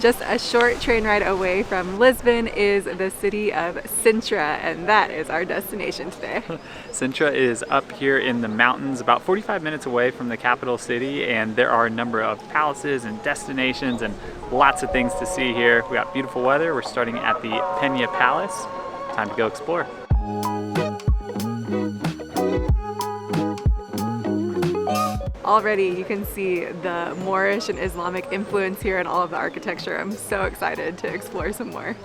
Just a short train ride away from Lisbon is the city of Sintra, and that is our destination today. Sintra is up here in the mountains, about 45 minutes away from the capital city, and there are a number of palaces and destinations and lots of things to see here. We got beautiful weather. We're starting at the Pena Palace. Time to go explore. Already you can see the Moorish and Islamic influence here in all of the architecture. I'm so excited to explore some more.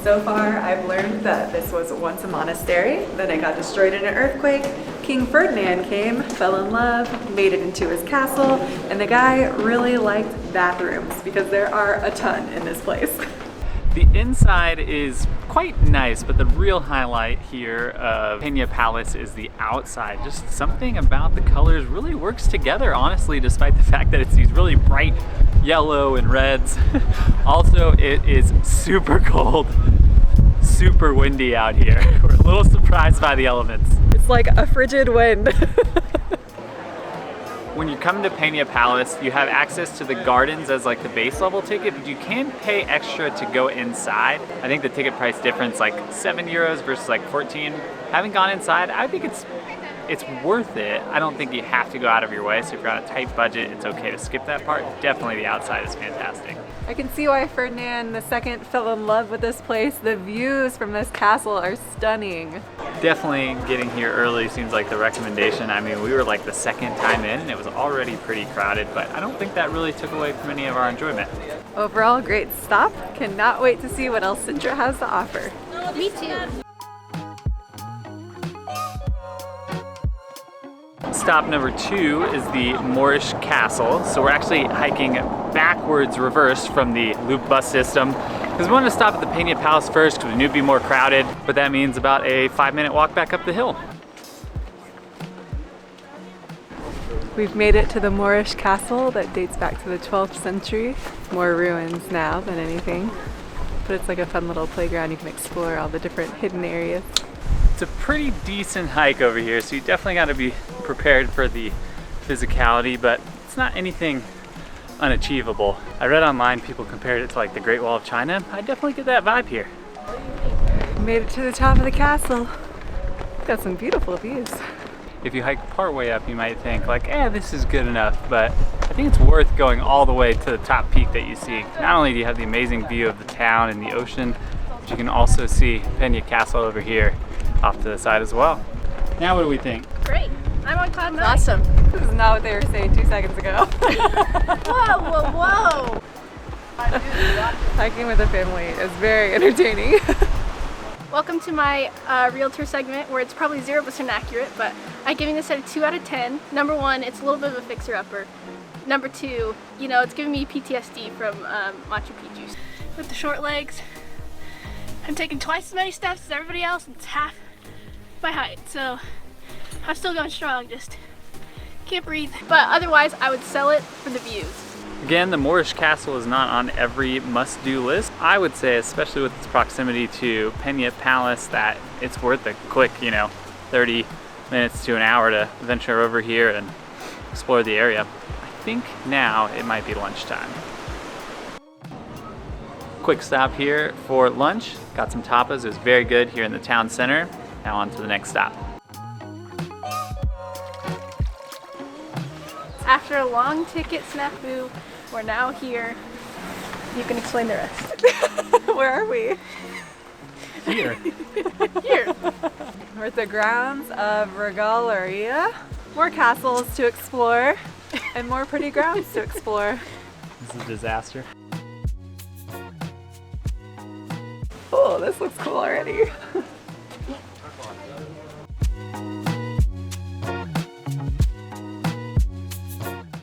So far I've learned that this was once a monastery, then it got destroyed in an earthquake. King Ferdinand came, fell in love, made it into his castle, and the guy really liked bathrooms because there are a ton in this place. The inside is quite nice, but the real highlight here of Pena Palace is the outside. Just something about the colors really works together, honestly, despite the fact that it's these really bright yellow and reds. Also, it is super cold, super windy out here. We're a little surprised by the elements. It's like a frigid wind. When you come to Pena Palace, you have access to the gardens as like the base level ticket, but you can pay extra to go inside. I think the ticket price difference like €7 versus like 14. Having gone inside, I think it's worth it. I don't think you have to go out of your way, so if you're on a tight budget, it's okay to skip that part. Definitely the outside is fantastic. I can see why Ferdinand II fell in love with this place. The views from this castle are stunning. Definitely getting here early seems like the recommendation. I mean, we were like the second time in and it was already pretty crowded, but I don't think that really took away from any of our enjoyment. Overall, great stop. Cannot wait to see what else Sintra has to offer. Me too. Stop number 2 is the Moorish castle. So we're actually hiking backwards reverse from the loop bus system because we wanted to stop at the Pena Palace first because we knew it'd be more crowded, but that means about a 5-minute walk back up the hill. We've made it to the Moorish castle that dates back to the 12th century. More ruins now than anything, but it's like a fun little playground. You can explore all the different hidden areas. It's a pretty decent hike over here, so you definitely got to be prepared for the physicality, but it's not anything unachievable. I read online people compared it to like the Great Wall of China. I definitely get that vibe here. Made it to the top of the castle. Got some beautiful views. If you hike part way up, you might think like, this is good enough, but I think it's worth going all the way to the top peak that you see. Not only do you have the amazing view of the town and the ocean, but you can also see Pena Castle over here off to the side as well. Now what do we think? Great. I'm on cloud 9. Awesome. This is not what they were saying 2 seconds ago. Whoa, whoa, whoa. Hiking with a family is very entertaining. Welcome to my realtor segment where it's probably 0% accurate, but I'm giving this a 2 out of 10. Number 1, it's a little bit of a fixer-upper. Number 2, you know, it's giving me PTSD from Machu Picchu. With the short legs, I'm taking twice as many steps as everybody else and it's half my height, so I'm still going strong, just can't breathe. But otherwise, I would sell it for the views. Again, the Moorish castle is not on every must-do list. I would say, especially with its proximity to Pena Palace, that it's worth a quick, 30 minutes to an hour to venture over here and explore the area. I think now it might be lunchtime. Quick stop here for lunch. Got some tapas. It was very good here in the town center. Now on to the next stop. After a long ticket snafu, we're now here. You can explain the rest. Where are we? Here. Here. We're at the grounds of Regaleira. More castles to explore and more pretty grounds to explore. This is a disaster. Oh, this looks cool already.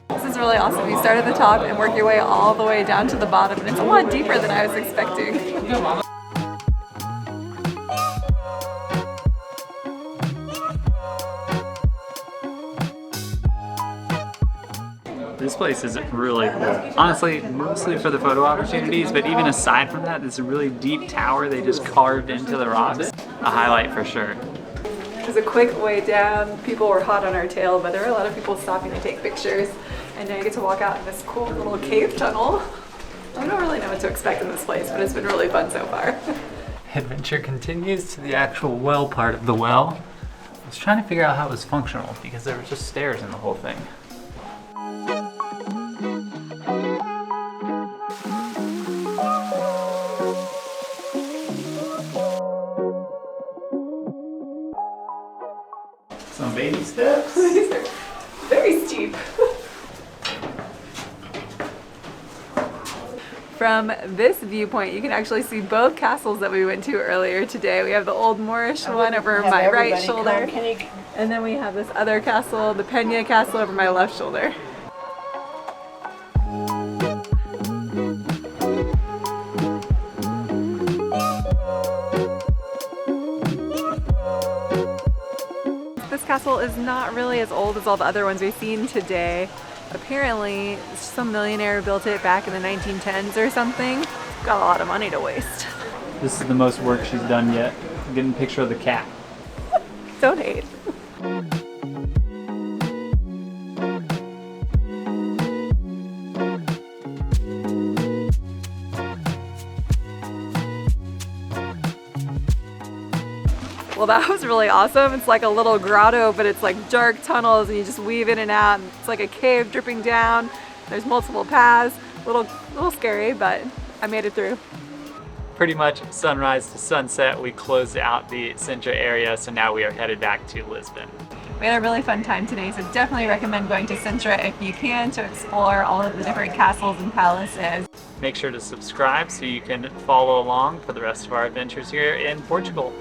This is really awesome. You start at the top and work your way all the way down to the bottom, and it's a lot deeper than I was expecting. This place is really cool. Honestly, mostly for the photo opportunities, but even aside from that, this really deep tower they just carved into the rocks. A highlight for sure. It was a quick way down. People were hot on our tail, but there were a lot of people stopping to take pictures. And now you get to walk out in this cool little cave tunnel. I don't really know what to expect in this place, but it's been really fun so far. Adventure continues to the actual well part of the well. I was trying to figure out how it was functional because there were just stairs in the whole thing. Some baby steps. These are very steep. From this viewpoint, you can actually see both castles that we went to earlier today. We have the old Moorish one over my right shoulder, and then we have this other castle, the Pena Castle, over my left shoulder. This castle is not really as old as all the other ones we've seen today. Apparently, some millionaire built it back in the 1910s or something. Got a lot of money to waste. This is the most work she's done yet. I'm getting a picture of the cat. Don't hate. Well, that was really awesome. It's like a little grotto, but it's like dark tunnels and you just weave in and out. It's like a cave dripping down. There's multiple paths. A little scary, but I made it through. Pretty much sunrise to sunset, we closed out the Sintra area, so now we are headed back to Lisbon. We had a really fun time today, so definitely recommend going to Sintra if you can to explore all of the different castles and palaces. Make sure to subscribe so you can follow along for the rest of our adventures here in Portugal.